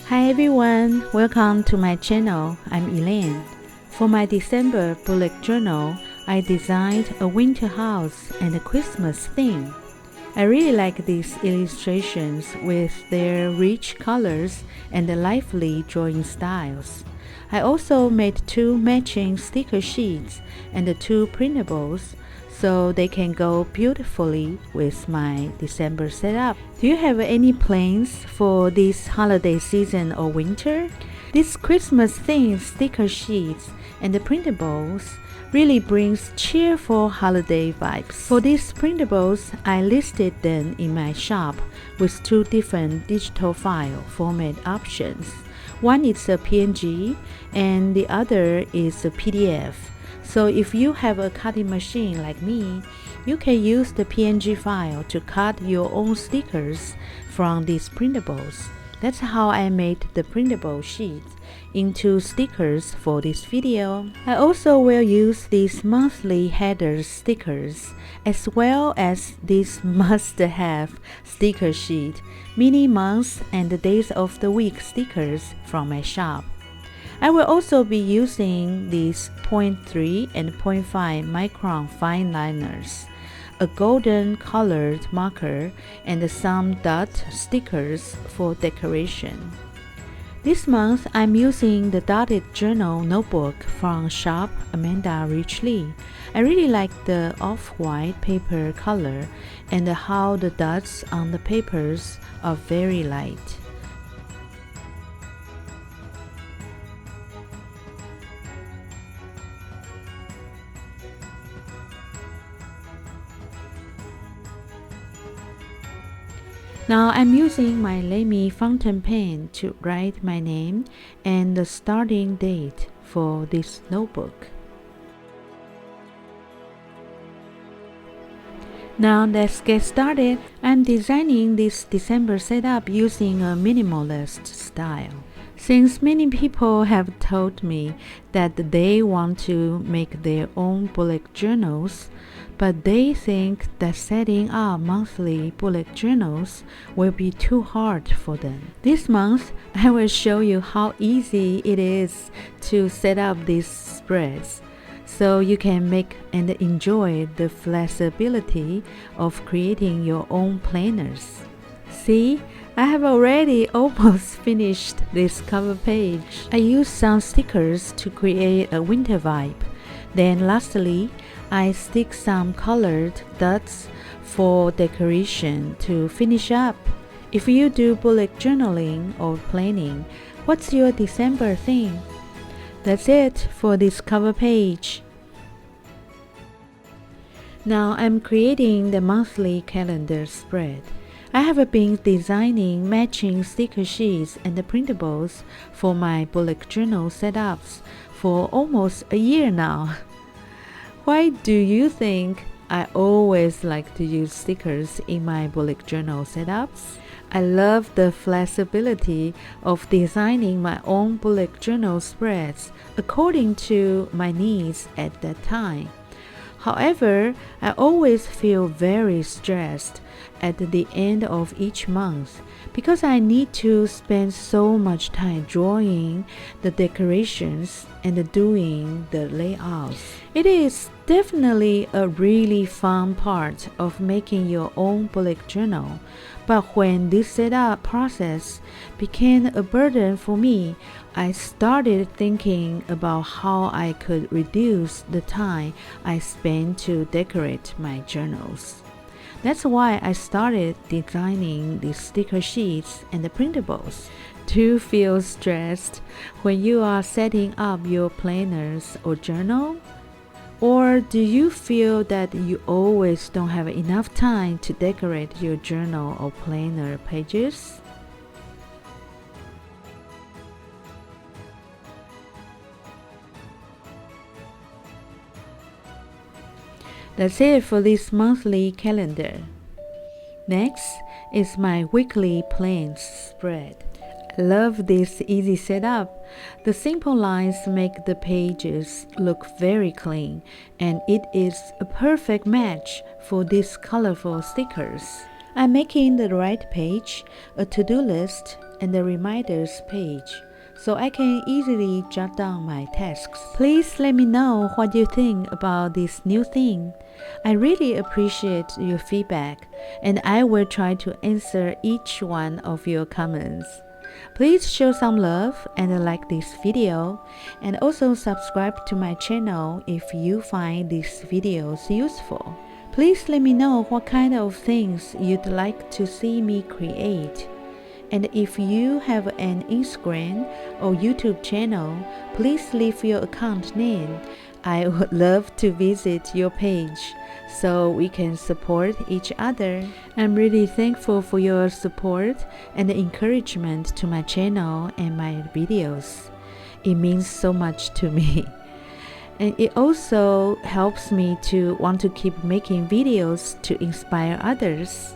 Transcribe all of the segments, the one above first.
Hi everyone, welcome to my channel. I'm Elaine. For my December bullet journal, I designed a winter house and a Christmas theme. I really like these illustrations with their rich colors and lively drawing styles. I also made 2 matching sticker sheets and 2 printables so they can go beautifully with my December setup. Do you have any plans for this holiday season or winter? This Christmas themed sticker sheets and the printables really brings cheerful holiday vibes. For these printables, I listed them in my shop with 2 different digital file format options. One is a PNG and the other is a PDF. So if you have a cutting machine like me, you can use the PNG file to cut your own stickers from these printables. That's how I made the printable sheets into stickers for this video. I also will use these monthly header stickers as well as this must-have sticker sheet, mini months and the days of the week stickers from my shop. I will also be using these 0.3 and 0.5 micron fine liners, a golden colored marker, and some dot stickers for decoration. This month, I'm using the dotted journal notebook from shop Amanda Richley. I really like the off-white paper color and how the dots on the papers are very light. Now I'm using my Elaine fountain pen to write my name and the starting date for this notebook. Now let's get started. I'm designing this December setup using a minimalist style. Since many people have told me that they want to make their own bullet journals, but they think that setting up monthly bullet journals will be too hard for them. This month, I will show you how easy it is to set up these spreads, so you can make and enjoy the flexibility of creating your own planners. See, I have already almost finished this cover page. I used some stickers to create a winter vibe. Then lastly, I stick some colored dots for decoration to finish up. If you do bullet journaling or planning, what's your December theme? That's it for this cover page. Now I'm creating the monthly calendar spread. I have been designing matching sticker sheets and printables for my bullet journal setups for almost a year now. Why do you think I always like to use stickers in my bullet journal setups? I love the flexibility of designing my own bullet journal spreads according to my needs at that time. However, I always feel very stressed at the end of each month because I need to spend so much time drawing the decorations and doing the layouts. It is definitely a really fun part of making your own bullet journal, but when this setup process became a burden for me, I started thinking about how I could reduce the time I spend to decorate my journals. That's why I started designing these sticker sheets and the printables. Do you feel stressed when you are setting up your planners or journal? Or do you feel that you always don't have enough time to decorate your journal or planner pages? That's it for this monthly calendar. Next is my weekly plans spread. I love this easy setup. The simple lines make the pages look very clean, and it is a perfect match for these colorful stickers. I'm making the right page, a to-do list, and the reminders page, so I can easily jot down my tasks. Please let me know what you think about this new thing. I really appreciate your feedback, and I will try to answer each one of your comments. Please show some love and like this video, and also subscribe to my channel if you find these videos useful. Please let me know what kind of things you'd like to see me create. And if you have an Instagram or YouTube channel, please leave your account name. I would love to visit your page so we can support each other. I'm really thankful for your support and encouragement to my channel and my videos. It means so much to me. And it also helps me to want to keep making videos to inspire others.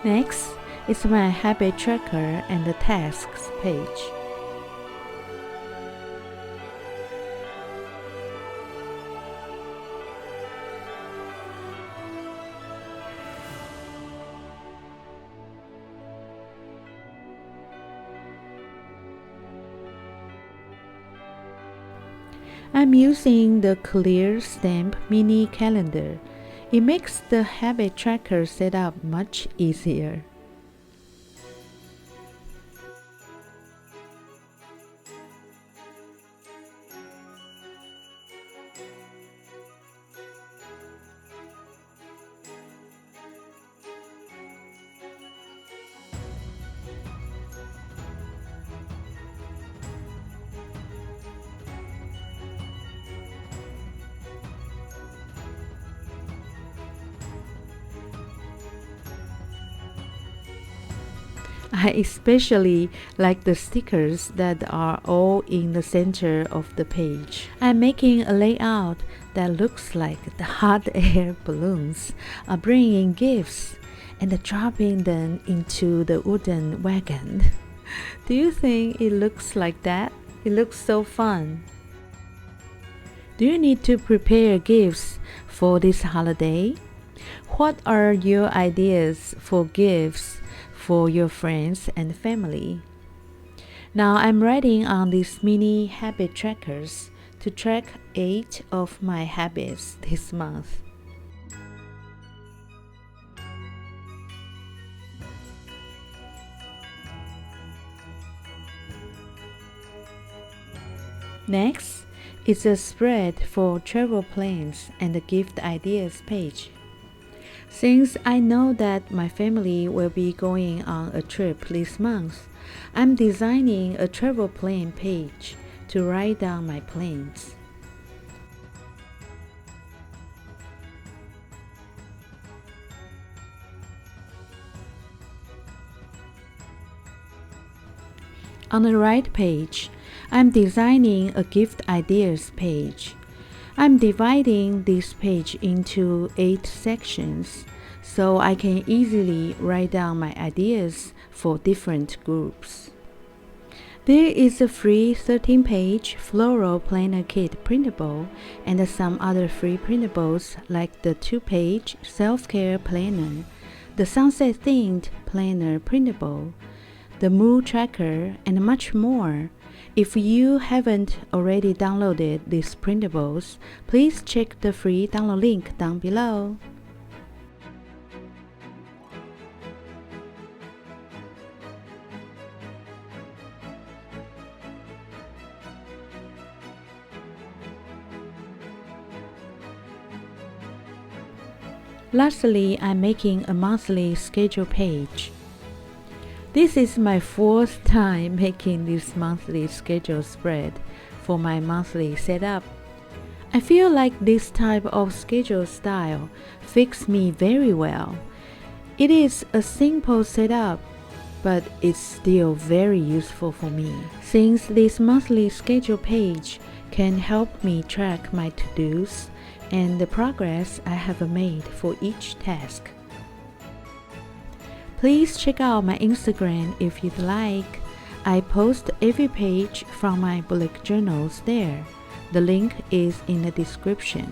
Next is my habit tracker and the tasks page. I'm using the clear stamp mini calendar. It makes the habit tracker setup much easier. I especially like the stickers that are all in the center of the page. I'm making a layout that looks like the hot air balloons are bringing gifts and dropping them into the wooden wagon. Do you think it looks like that? It looks so fun. Do you need to prepare gifts for this holiday? What are your ideas for gifts for your friends and family? Now I'm writing on these mini habit trackers to track 8 of my habits this month. Next is a spread for travel plans and the gift ideas page. Since I know that my family will be going on a trip this month, I'm designing a travel plan page to write down my plans. On the right page, I'm designing a gift ideas page. I'm dividing this page into 8 sections so I can easily write down my ideas for different groups. There is a free 13-page floral planner kit printable and some other free printables like the 2-page self-care planner, the sunset-themed planner printable, the mood tracker, and much more. If you haven't already downloaded these printables, please check the free download link down below. Lastly, I'm making a monthly schedule page. This is my 4th time making this monthly schedule spread for my monthly setup. I feel like this type of schedule style fits me very well. It is a simple setup, but it's still very useful for me, since this monthly schedule page can help me track my to-dos, and the progress I have made for each task. Please check out my Instagram if you'd like. I post every page from my bullet journals there. The link is in the description.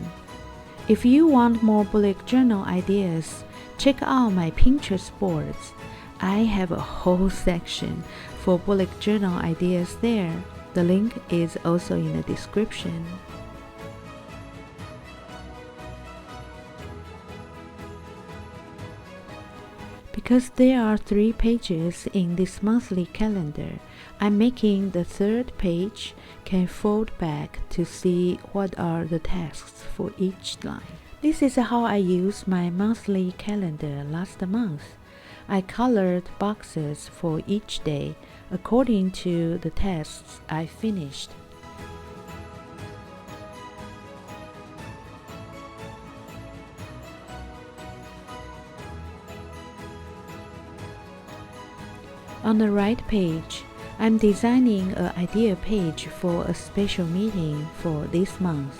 If you want more bullet journal ideas, check out my Pinterest boards. I have a whole section for bullet journal ideas there. The link is also in the description. Because there are 3 pages in this monthly calendar, I'm making the 3rd page can fold back to see what are the tasks for each line. This is how I used my monthly calendar last month. I colored boxes for each day according to the tasks I finished. On the right page, I'm designing an idea page for a special meeting for this month.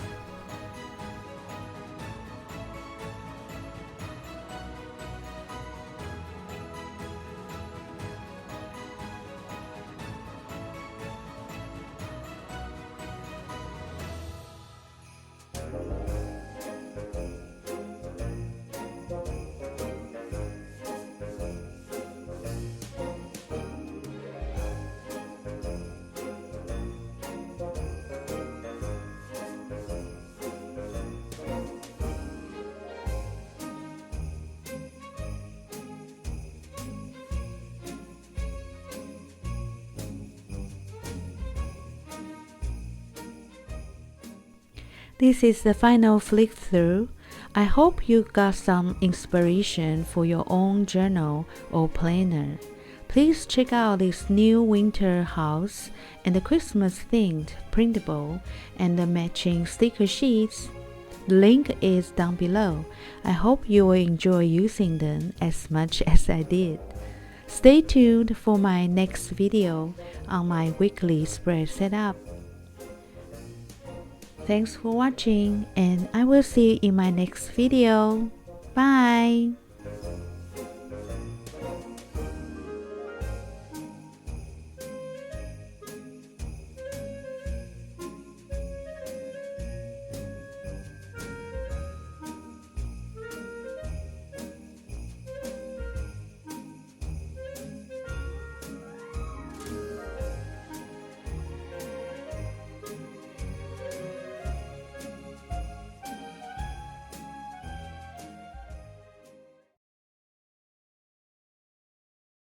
This is the final flick through. I hope you got some inspiration for your own journal or planner. Please check out this new winter house and the Christmas themed printable and the matching sticker sheets. The link is down below. I hope you will enjoy using them as much as I did. Stay tuned for my next video on my weekly spread setup. Thanks for watching, and I will see you in my next video. Bye!